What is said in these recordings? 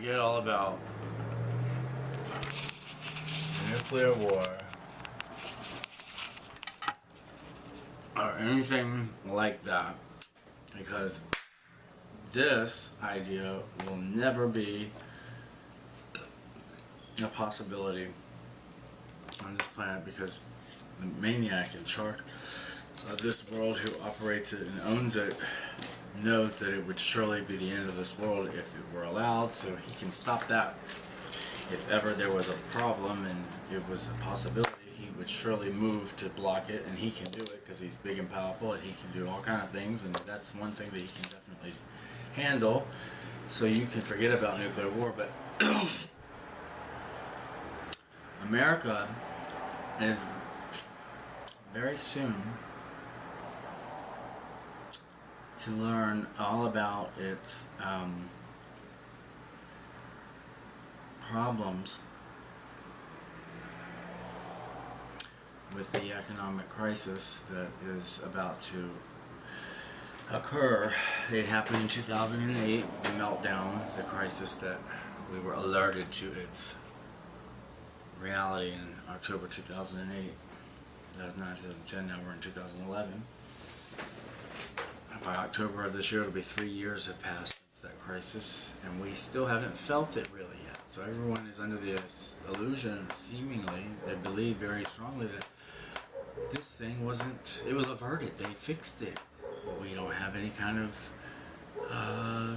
forget all about nuclear war or anything like that, because this idea will never be a possibility on this planet, because the maniac in charge of this world who operates it and owns it knows that it would surely be the end of this world if it were allowed, so he can stop that. If ever there was a problem and it was a possibility, he would surely move to block it, and he can do it because he's big and powerful and he can do all kind of things, and that's one thing that he can definitely handle. So you can forget about nuclear war, but America is very soon to learn all about its problems with the economic crisis that is about to occur. It happened in 2008, the meltdown, the crisis that we were alerted to its reality in October 2008. That was not 2010, now we're in 2011. By October of this year, it'll be 3 years have passed since that crisis, and we still haven't felt it really yet. So everyone is under this illusion, seemingly, they believe very strongly that this thing wasn't, it was averted, they fixed it. We don't have any kind of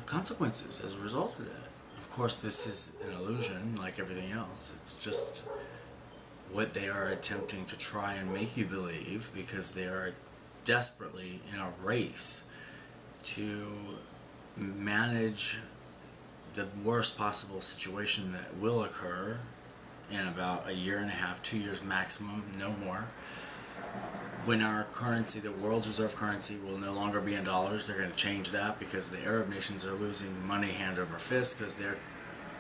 consequences as a result of that. Of course, this is an illusion like everything else. It's just what they are attempting to try and make you believe, because they are desperately in a race to manage the worst possible situation that will occur in about a year and a half, 2 years maximum, no more. When our currency, the world's reserve currency, will no longer be in dollars. They're going to change that because the Arab nations are losing money hand over fist because their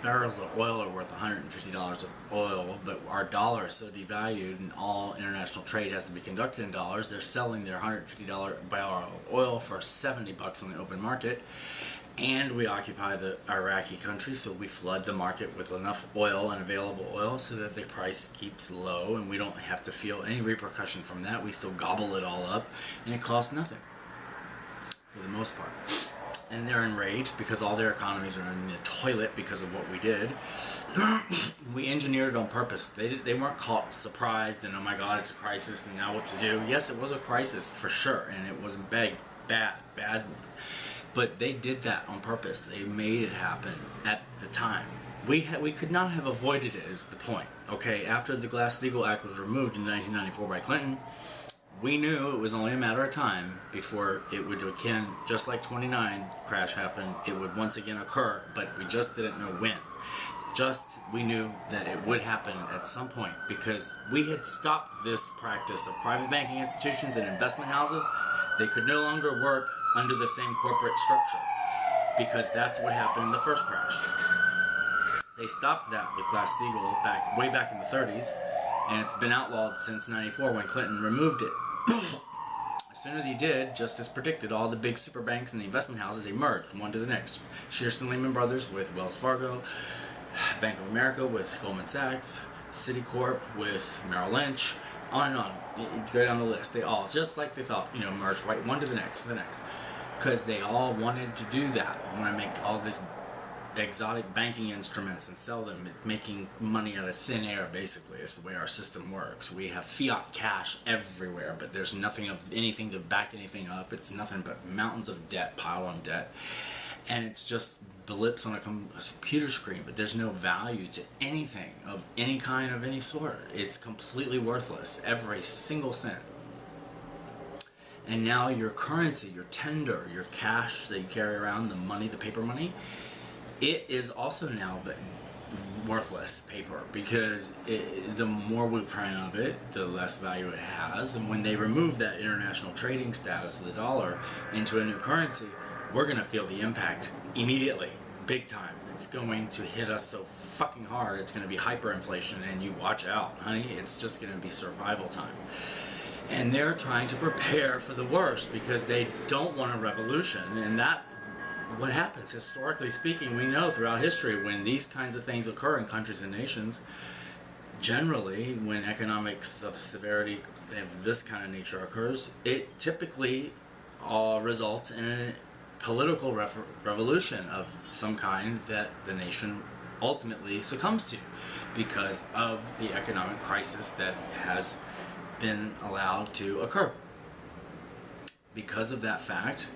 barrels of oil are worth $150 of oil, but our dollar is so devalued and all international trade has to be conducted in dollars. They're selling their $150 barrel of oil for $70 on the open market, and we occupy the Iraqi country, so we flood the market with enough oil and available oil so that the price keeps low and we don't have to feel any repercussion from that. We still gobble it all up and it costs nothing for the most part. And they're enraged because all their economies are in the toilet because of what we did. We engineered it on purpose. They weren't caught surprised and, oh my God, it's a crisis and now what to do. Yes, it was a crisis for sure, and it was a bad one. But they did that on purpose. They made it happen at the time. We could not have avoided it, is the point. Okay, after the Glass-Steagall Act was removed in 1994 by Clinton, we knew it was only a matter of time before it would again, just like 29 crash happened, it would once again occur, but we just didn't know when. We knew that it would happen at some point because we had stopped this practice of private banking institutions and investment houses. They could no longer work under the same corporate structure because that's what happened in the first crash. They stopped that with Glass-Steagall way back in the 30s, and it's been outlawed since 94 when Clinton removed it. As soon as he did, just as predicted, all the big super banks and the investment houses, they merged one to the next. Shearson Lehman Brothers with Wells Fargo, Bank of America with Goldman Sachs, Citicorp with Merrill Lynch, on and on. You go down the list. They all, just like they thought, merged right one to the next, because they all wanted to do that. Want to make all this exotic banking instruments and sell them, making money out of thin air. Basically, it's the way our system works. We have fiat cash everywhere, but there's nothing of anything to back anything up. It's nothing but mountains of debt, pile on debt, and it's just blips on a computer screen, but there's no value to anything of any kind, of any sort. It's completely worthless, every single cent. And now your currency, your tender, your cash that you carry around, the money, the paper money, it is also now worthless paper, because the more we print of it, the less value it has. And when they remove that international trading status of the dollar into a new currency, we're going to feel the impact immediately, big time. It's going to hit us so fucking hard, it's going to be hyperinflation, and you watch out, honey, it's just going to be survival time. And they're trying to prepare for the worst because they don't want a revolution, and that's what happens historically speaking, we know throughout history when these kinds of things occur in countries and nations, generally when economics of severity of this kind of nature occurs, it typically results in a political revolution of some kind that the nation ultimately succumbs to because of the economic crisis that has been allowed to occur. Because of that fact,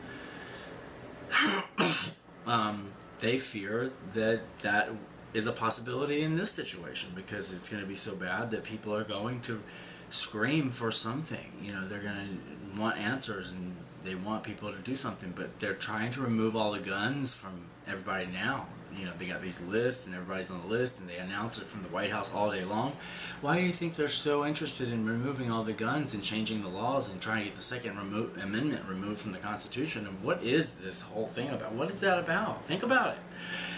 they fear that that is a possibility in this situation because it's going to be so bad that people are going to scream for something. You know, they're going to want answers and they want people to do something, but they're trying to remove all the guns from everybody now. You know, they got these lists and everybody's on the list and they announce it from the White House all day long. Why do you think they're so interested in removing all the guns and changing the laws and trying to get the Second Amendment removed from the Constitution? And what is this whole thing about? What is that about? Think about it.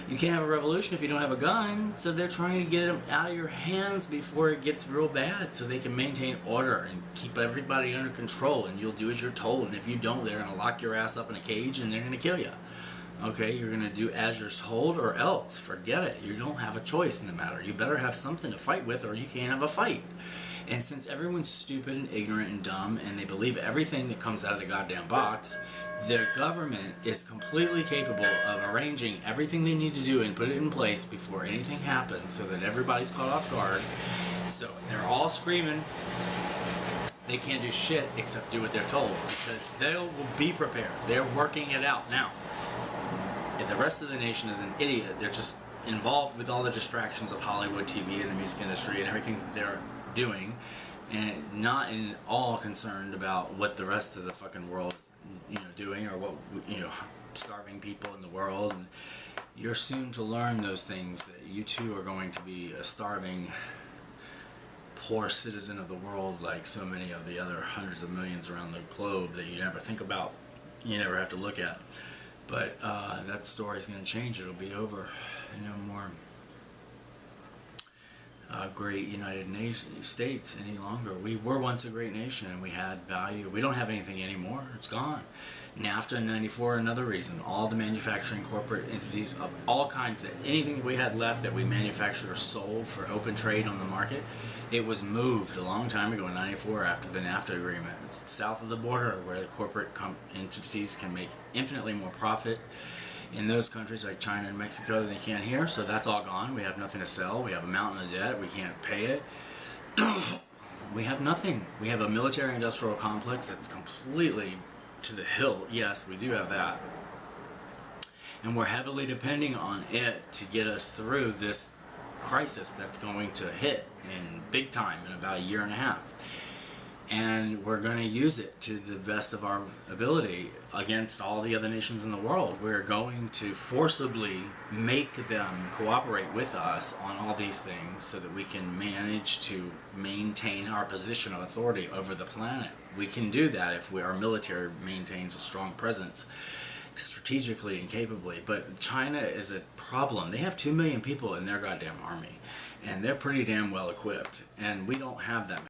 You can't have a revolution if you don't have a gun, so they're trying to get it out of your hands before it gets real bad so they can maintain order and keep everybody under control, and you'll do as you're told, and if you don't, they're going to lock your ass up in a cage and they're going to kill you. Okay, you're going to do as you're told or else. Forget it. You don't have a choice in the matter. You better have something to fight with or you can't have a fight. And since everyone's stupid and ignorant and dumb and they believe everything that comes out of the goddamn box, their government is completely capable of arranging everything they need to do and put it in place before anything happens so that everybody's caught off guard. So they're all screaming. They can't do shit except do what they're told because they will be prepared. They're working it out now. If the rest of the nation is an idiot, they're just involved with all the distractions of Hollywood, TV, and the music industry and everything that they're doing, and not in all concerned about what the rest of the fucking world is, you know, doing or what, you know, starving people in the world. And you're soon to learn those things that you too are going to be a starving, poor citizen of the world, like so many of the other hundreds of millions around the globe that you never think about, you never have to look at. But that story's going to change. It'll be over. No more great United States any longer. We were once a great nation and we had value. We don't have anything anymore. It's gone. NAFTA in '94, another reason. All the manufacturing corporate entities of all kinds, that anything we had left that we manufactured or sold for open trade on the market, it was moved a long time ago in '94 after the NAFTA agreement. It's south of the border where the corporate entities can make infinitely more profit in those countries like China and Mexico than they can here. So that's all gone. We have nothing to sell. We have a mountain of debt. We can't pay it. We have nothing. We have a military industrial complex that's completely to the hilt. Yes, we do have that. And we're heavily depending on it to get us through this crisis that's going to hit in big time in about a year and a half. And we're going to use it to the best of our ability against all the other nations in the world. We're going to forcibly make them cooperate with us on all these things so that we can manage to maintain our position of authority over the planet. We can do that if our military maintains a strong presence strategically and capably. But China is a problem. They have 2 million people in their goddamn army, and they're pretty damn well equipped, and we don't have that